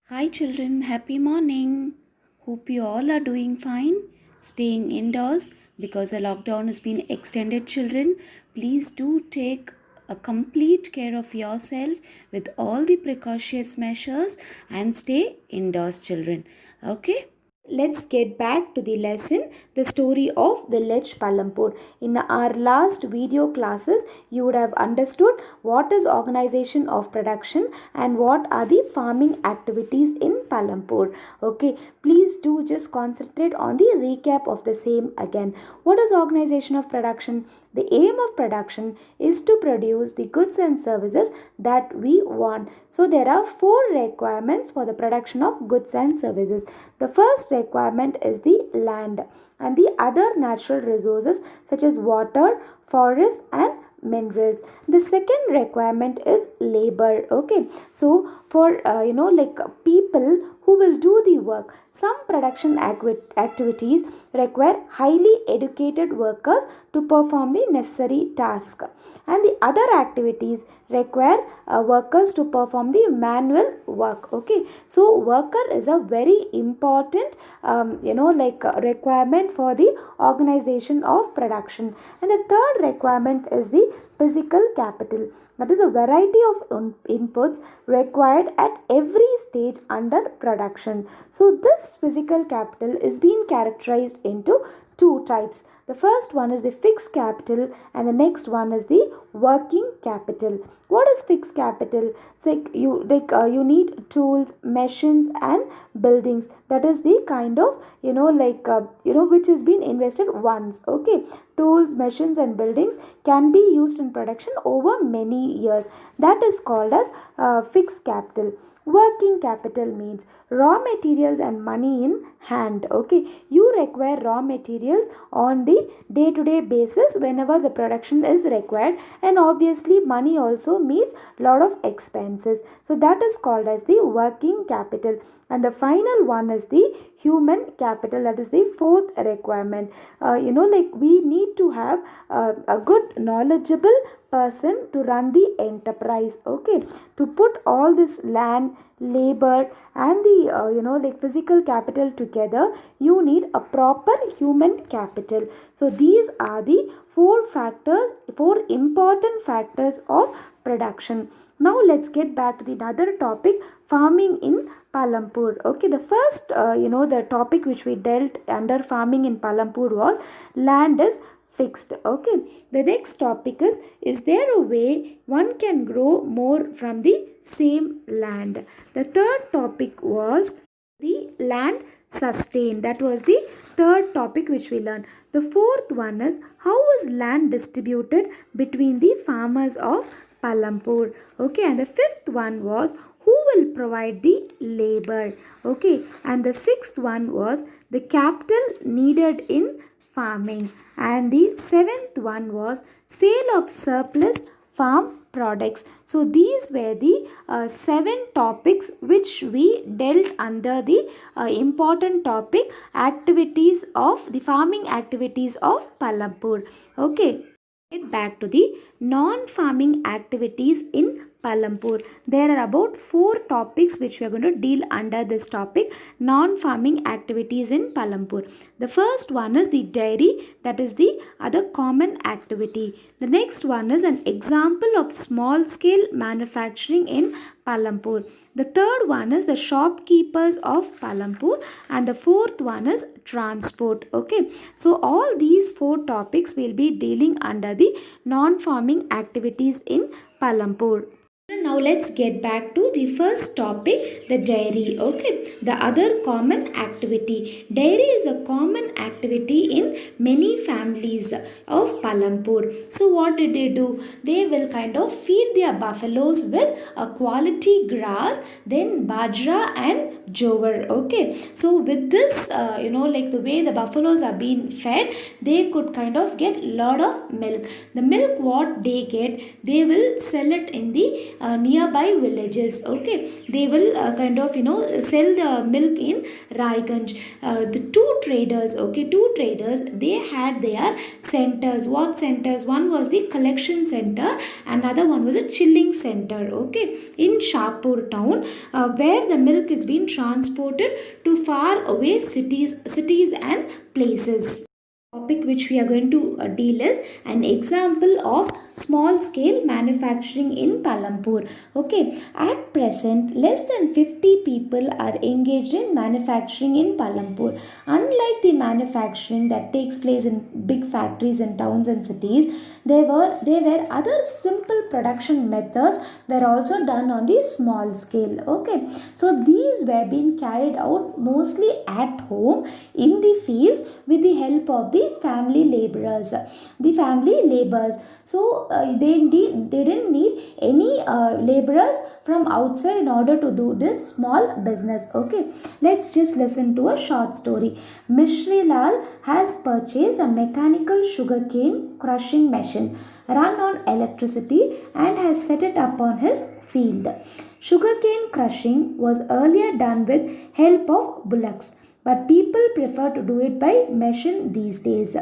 Hi children, happy morning. Hope you all are doing fine. Staying indoors because the lockdown has been extended, children. Please do take a complete care of yourself with all the precautionary measures and stay indoors, children. Okay? Let's get back to the lesson, the story of village Palampur. In our last video classes, you would have understood what is organization of production and what are the farming activities in Palampur. Okay, please do just concentrate on the recap of the same again. What is organization of production? The aim of production is to produce the goods and services that we want. So there are four requirements for the production of goods and services. The first requirement is the land and the other natural resources such as water, forest and minerals. The second requirement is labor. Okay, so for people who will do the work, some production activities require highly educated workers to perform the necessary task, and the other activities require workers to perform the manual work. Okay, so worker is a very important requirement for the organization of production. And the third requirement is the physical capital, that is a variety of inputs required at every stage under production. So this physical capital is being characterized into two types. The first one is the fixed capital and the next one is the working capital. What is fixed capital? It's like you need tools, machines and buildings. That is the kind of which has been invested once. Okay, tools, machines and buildings can be used in production over many years. That is called as fixed capital. Working capital means raw materials and money in hand. Okay, you require raw materials on the day to day basis whenever the production is required, and obviously money also means lot of expenses. So that is called as the working capital. And the final one is the human capital, that is the fourth requirement. We need to have a good knowledgeable person to run the enterprise. Okay, to put all this land, labor and the physical capital together, you need a proper human capital. So these are the four important factors of production. Now let's get back to the other topic, farming in Palampur. Okay, the first the topic which we dealt under farming in Palampur was land is fixed. Okay, the next topic is there a way one can grow more from the same land? The third topic was the land sustain. That was the third topic which we learned. The fourth one is how is land distributed between the farmers of Palampur. Okay, and the fifth one was who will provide the labor. Okay, and the sixth one was the capital needed in farming, and the seventh one was sale of surplus farm products. So these were the seven topics which we dealt under the important topic activities of the farming activities of Palampur. Okay, get back to the non-farming activities in Palampur. There are about four topics which we are going to deal under this topic, non-farming activities in Palampur. The first one is the dairy, that is the other common activity. The next one is an example of small scale manufacturing in Palampur. The third one is the shopkeepers of Palampur, and the fourth one is transport. Okay, so all these four topics will be dealing under the non-farming activities in Palampur. Now let's get back to the first topic, the dairy. Okay, the other common activity. Dairy is a common activity in many families of Palampur. So what did they do? They will kind of feed their buffaloes with a quality grass, then bajra and jowar. Okay, so with this the way the buffaloes are being fed, they could kind of get lot of milk. The milk what they get, they will sell it in the nearby villages. Okay, they will kind of sell the milk in Raiganj. The two traders, they had their centers. What centers? One was the collection center, another one was a chilling center. Okay, in Shapur town, where the milk is being transported to far away cities and places. Topic which we are going to deal is an example of small scale manufacturing in Palampur. Okay, at present less than 50 people are engaged in manufacturing in Palampur. Unlike the manufacturing that takes place in big factories in towns and cities, there were other simple production methods were also done on the small scale. Okay, so these were being carried out mostly at home in the fields with the help of the family laborers. So they didn't need any laborers from outside in order to do this small business. Okay, let's just listen to a short story. Mishri Lal has purchased a mechanical sugarcane crushing machine run on electricity and has set it up on his field. Sugarcane crushing was earlier done with help of bullocks, but people prefer to do it by machine these days.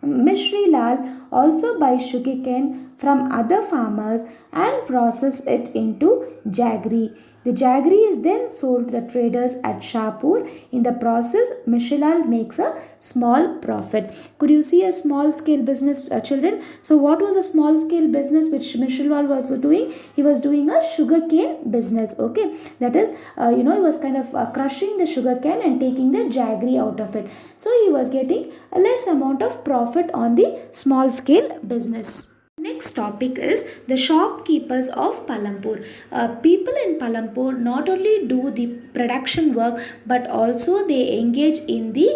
Mishri Lal also buys sugarcane from other farmers and process it into jaggery. The jaggery is then sold to the traders at Shapur. In the process, Mishri Lal makes a small profit. Could you see a small scale business, children? So what was a small scale business which Mishri Lal was doing? He was doing a sugarcane business. Okay, that is, he was kind of crushing the sugarcane and taking the jaggery out of it. So he was getting a less amount of profit on the small scale business. Next topic is the shopkeepers of Palampur. People in Palampur not only do the production work but also they engage in the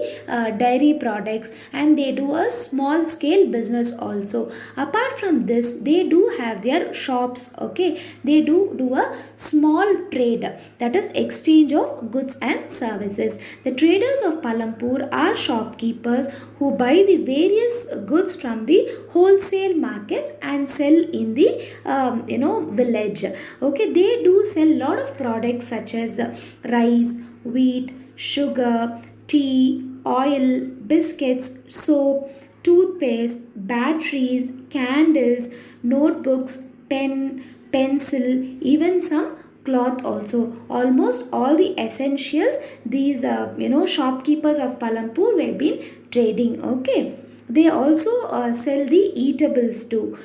dairy products and they do a small scale business also. Apart from this, they do have their shops. Okay, they do a small trade, that is exchange of goods and services. The traders of Palampur are shopkeepers who buy the various goods from the wholesale markets and sell in the village. Okay, they do sell lot of products such as rice, wheat, sugar, tea, oil, biscuits, soap, toothpaste, batteries, candles, notebooks, pencil, even some cloth also. Almost all the essentials these shopkeepers of Palampur were been trading. Okay, they also sell the eatables too.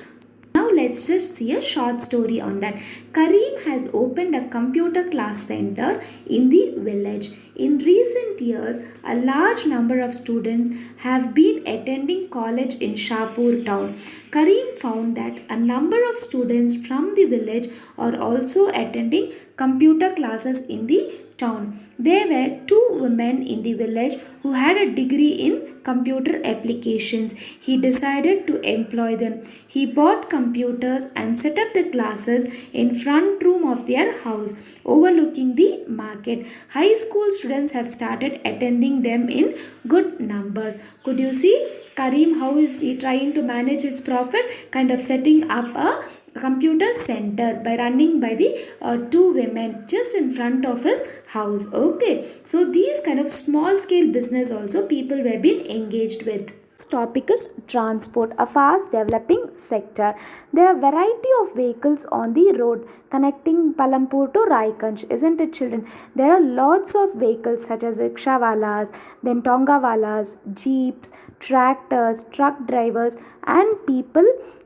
Now let's just see a short story on that. Kareem has opened a computer class center in the village. In recent years, a large number of students have been attending college in Shapur town. Kareem found that a number of students from the village are also attending computer classes in the town. There were two women in the village who had a degree in computer applications. He decided to employ them. He bought computers and set up the classes in front room of their house overlooking the market. High school students have started attending them in good numbers. Could you see Kareem, how is he trying to manage his profit? Kind of setting up a computer center by running by the two women just in front of his house. Okay, so these kind of small scale business also people were being engaged with. This topic is transport, a fast developing sector. There are variety of vehicles on the road connecting Palampur to Raiganj, isn't it, children? There are lots of vehicles such as rickshawalas, then tongawalas, jeeps, tractors, truck drivers, and people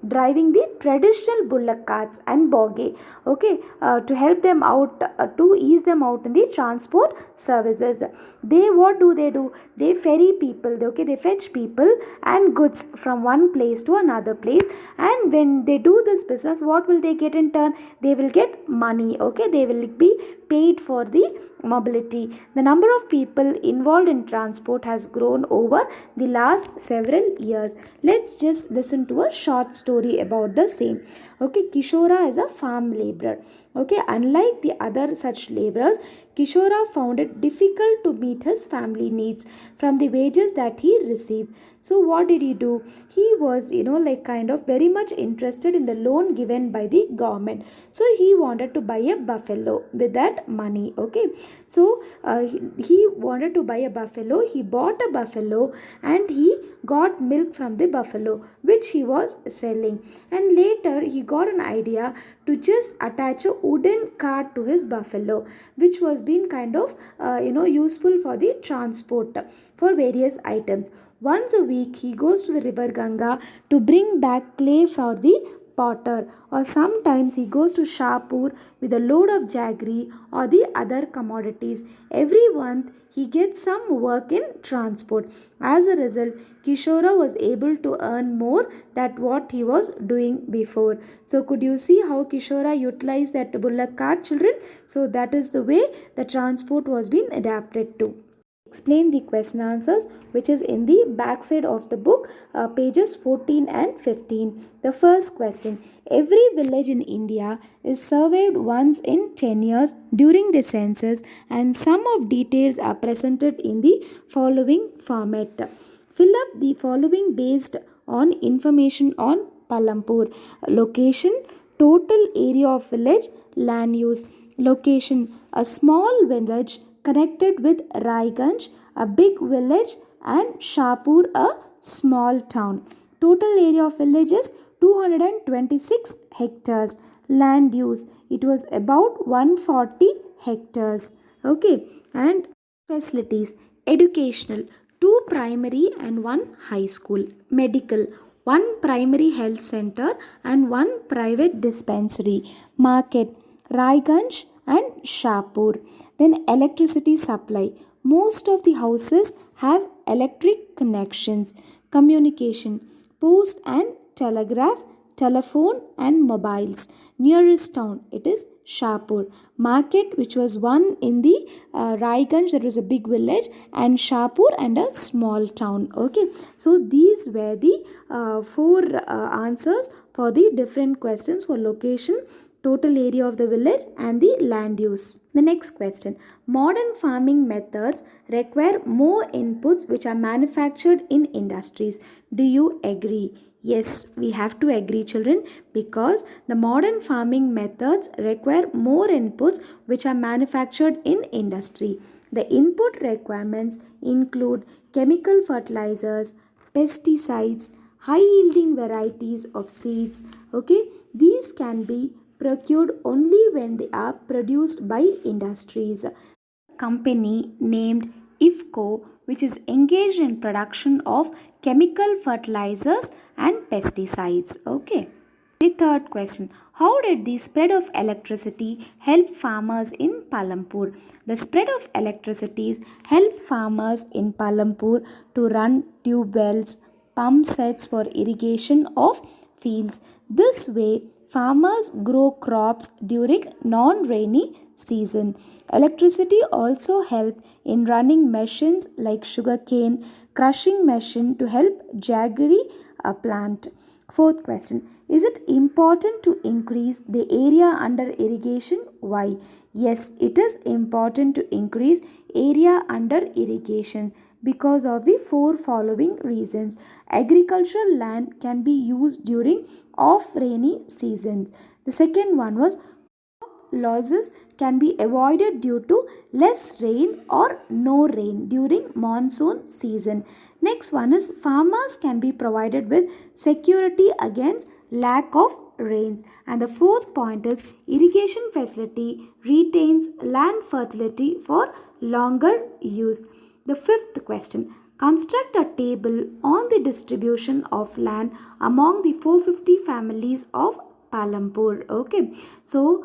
driving the traditional bullock carts and bogey. Okay, to help them out, to ease them out in the transport services. What do? They ferry people. Okay, they fetch people and goods from one place to another place, and when they do this business, what will they get in turn? They will get money. Okay, they will be paid for the mobility. The number of people involved in transport has grown over the last several years. Let's just listen to a short story about the same. Okay, Kishora is a farm laborer. Okay, unlike the other such laborers, Kishora found it difficult to meet his family needs from the wages that he received. So what did he do? He was, like kind of very much interested in the loan given by the government. So he wanted to buy a buffalo with that money. Okay. So he wanted to buy a buffalo. He bought a buffalo and he got milk from the buffalo which he was selling. And later he got an idea to just attach a wooden cart to his buffalo, which was being kind of useful for the transport for various items. Once a week he goes to the river Ganga to bring back clay for the potter, or sometimes he goes to Shahpur with a load of jaggery or the other commodities. Every month he gets some work in transport. As a result, Kishora was able to earn more than what he was doing before. So could you see how Kishora utilized that bullock cart, children? So that is the way the transport was being adapted to. Explain the question answers which is in the back side of the book, pages 14 and 15. The first question: every village in India is surveyed once in 10 years during the census, and some of details are presented in the following format. Fill up the following based on information on Palampur. Location: total area of village, land use. Location: a small village connected with Raiganj, a big village, and Shahpur, a small town. Total area of village is 226 hectares. Land use: it was about 140 hectares. Okay, and facilities: educational, 2 primary and 1 high school. Medical, 1 primary health center and 1 private dispensary. Market: Raiganj and Shahpur. Then electricity supply: most of the houses have electric connections. Communication: post and telegraph, telephone and mobiles. Nearest town, it is Shahpur. Market, which was one in the Raiganj, that was a big village, and Shahpur and a small town. Okay, so these were the 4 answers for the different questions for location, total area of the village, and the land use. The next question: modern farming methods require more inputs which are manufactured in industries. Do you agree? Yes, we have to agree, children, because the modern farming methods require more inputs which are manufactured in industry. The input requirements include chemical fertilizers, pesticides, high yielding varieties of seeds. Okay, these can be procured only when they are produced by industries. A company named IFCO, which is engaged in production of chemical fertilizers and pesticides. Okay. The third question: how did the spread of electricity help farmers in Palampur? The spread of electricity helped farmers in Palampur to run tube wells, pump sets for irrigation of fields. This way, farmers grow crops during non-rainy season. Electricity also helped in running machines like sugarcane crushing machine to help jaggery plant. Fourth question: is it important to increase the area under irrigation? Why? Yes, it is important to increase area under irrigation because of the 4 following reasons. Agricultural land can be used during off rainy seasons. The second one was losses can be avoided due to less rain or no rain during monsoon season. Next one is farmers can be provided with security against lack of rains. And the fourth point is irrigation facility retains land fertility for longer use. The fifth question: construct a table on the distribution of land among the 450 families of Palampur. Okay, so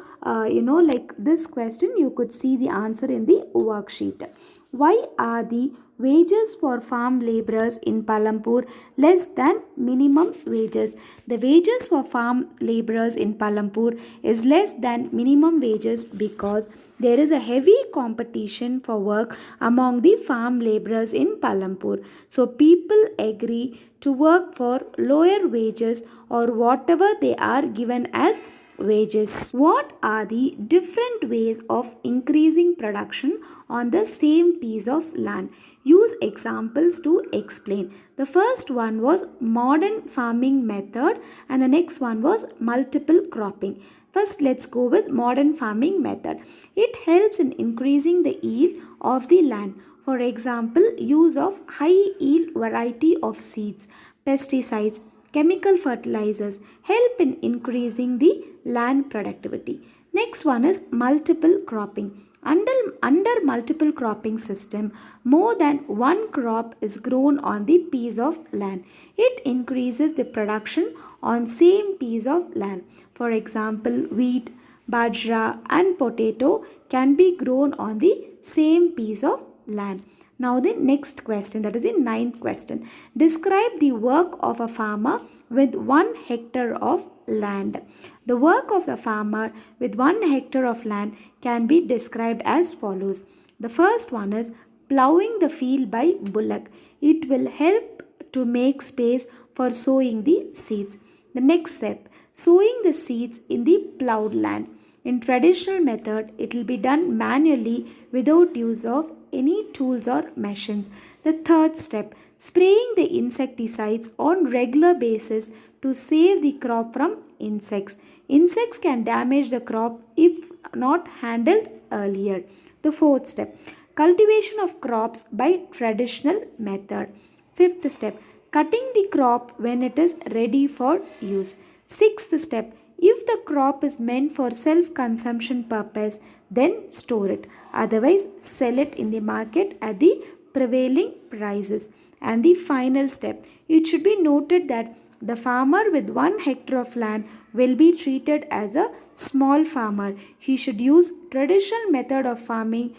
like this question, you could see the answer in the worksheet. Why are the wages for farm laborers in Palampur less than minimum wages? The wages for farm laborers in Palampur is less than minimum wages because there is a heavy competition for work among the farm laborers in Palampur. So people agree to work for lower wages or whatever they are given as wages. What are the different ways of increasing production on the same piece of land? Use examples to explain. The first one was modern farming method and the next one was multiple cropping. First, let's go with modern farming method. It helps in increasing the yield of the land. For example, use of high yield variety of seeds, pesticides, chemical fertilizers help in increasing the land productivity. Next one is multiple cropping. Under multiple cropping system, more than one crop is grown on the piece of land. It increases the production on same piece of land. For example, wheat, bajra and potato can be grown on the same piece of land. Now the next question, that is the ninth question. Describe the work of a farmer with 1 hectare of land. The work of the farmer with 1 hectare of land can be described as follows. The first one is plowing the field by bullock. It will help to make space for sowing the seeds. The next step, sowing the seeds in the plowed land. In traditional method, it will be done manually without use of any tools or machines. The third step, spraying the insecticides on regular basis to save the crop from insects. Insects can damage the crop if not handled earlier. The fourth step, cultivation of crops by traditional method. Fifth step, cutting the crop when it is ready for use. Sixth step, if the crop is meant for self-consumption purpose, then store it. Otherwise, sell it in the market at the prevailing prices. And the final step, it should be noted that the farmer with 1 hectare of land will be treated as a small farmer. He should use traditional method of farming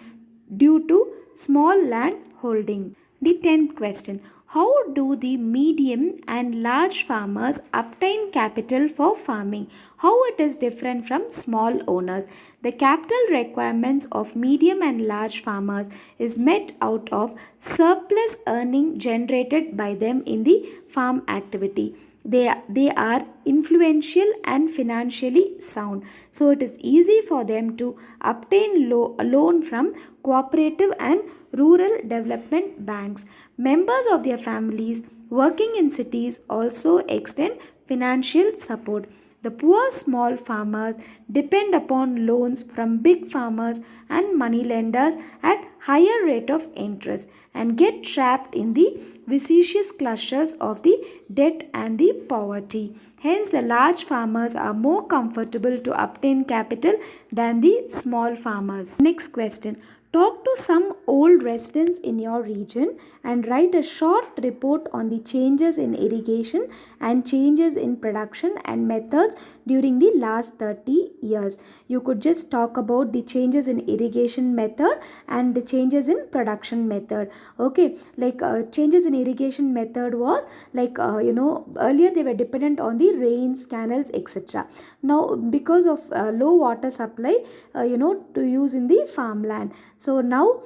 due to small land holding. The 10th question. How do the medium and large farmers obtain capital for farming? How it is different from small owners? The capital requirements of medium and large farmers is met out of surplus earning generated by them in the farm activity. They are influential and financially sound. So it is easy for them to obtain a loan from cooperative and rural development banks. Members of their families working in cities also extend financial support. The poor small farmers depend upon loans from big farmers and money lenders at higher rate of interest and get trapped in the vicious clutches of the debt and the poverty. Hence, the large farmers are more comfortable to obtain capital than the small farmers. Next question. Talk to some old residents in your region and write a short report on the changes in irrigation and changes in production and methods during the last 30 years. You could just talk about the changes in irrigation method and the changes in production method. Okay, like changes in irrigation method was like, earlier they were dependent on the rains, canals, etc. Now, because of low water supply, to use in the farmland. So now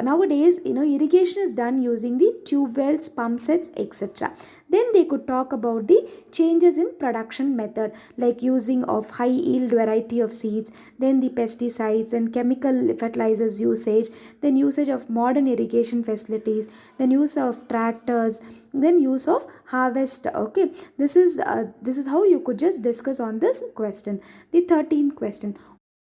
nowadays, irrigation is done using the tube wells, pump sets, etc. Then they could talk about the changes in production method, like using of high yield variety of seeds, then the pesticides and chemical fertilizers usage, then usage of modern irrigation facilities, then use of tractors, then use of harvest. Okay, this is how you could just discuss on this question. The 13th question,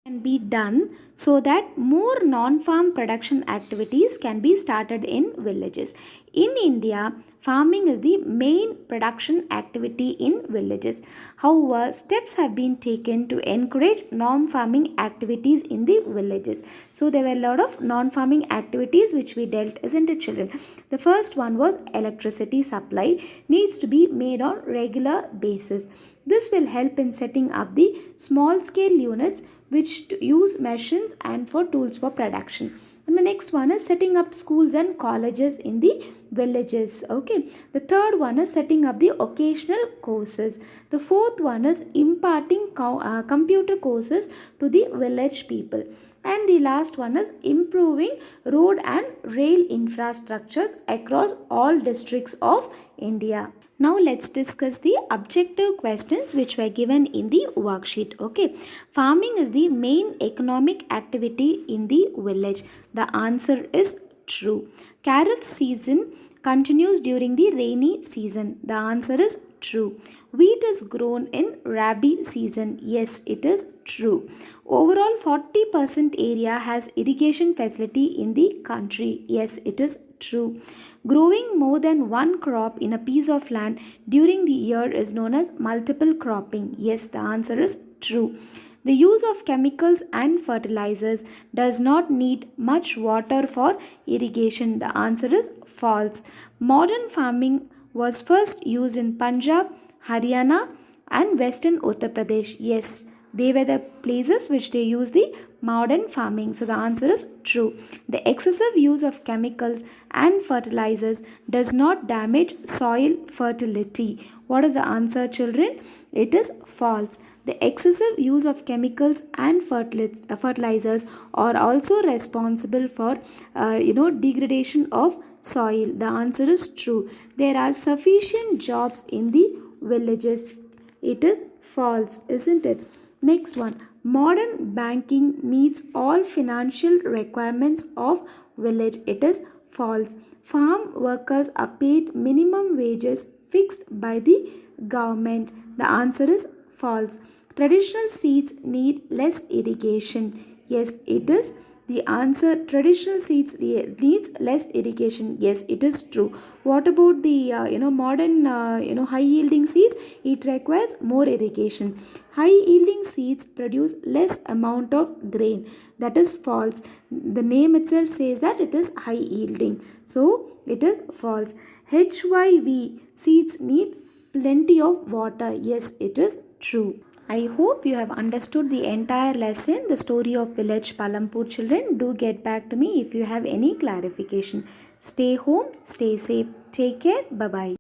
can be done so that more non-farm production activities can be started in villages. In India, farming is the main production activity in villages. However, steps have been taken to encourage non-farming activities in the villages. So there were a lot of non-farming activities which we dealt, isn't it, children? The first one was electricity supply needs to be made on regular basis. This will help in setting up the small scale units which use machines and for tools for production. And the next one is setting up schools and colleges in the villages. Okay. The third one is setting up the occasional courses. The fourth one is imparting computer courses to the village people. And the last one is improving road and rail infrastructures across all districts of India. Now let's discuss the objective questions which were given in the worksheet. Okay, farming is the main economic activity in the village. The answer is true. Carrot season continues during the rainy season. The answer is true. Wheat is grown in rabi season. Yes, it is true. Overall 40% area has irrigation facility in the country. Yes, it is true. Growing more than one crop in a piece of land during the year is known as multiple cropping. Yes, the answer is true. The use of chemicals and fertilizers does not need much water for irrigation. The answer is false. Modern farming was first used in Punjab, Haryana, and Western Uttar Pradesh. Yes, they were the places which they use the modern farming. So the answer is true. The excessive use of chemicals and fertilizers does not damage soil fertility. What is the answer, children? It is false. The excessive use of chemicals and fertilizers are also responsible for degradation of soil. The answer is true. There are sufficient jobs in the villages. It is false, isn't it? Next one. Modern banking meets all financial requirements of village. It is false. Farm workers are paid minimum wages fixed by the government. The answer is false. Traditional seeds need less irrigation. Yes, it is the answer. Traditional seeds needs less irrigation. Yes, it is true. What about the modern high yielding seeds? It requires more irrigation. High yielding seeds produce less amount of grain. That is false. The name itself says that it is high yielding. So it is false. HYV seeds need plenty of water. Yes, it is true. I hope you have understood the entire lesson, the story of village Palampur. Children, do get back to me if you have any clarification. Stay home, stay safe. Take care. Bye-bye.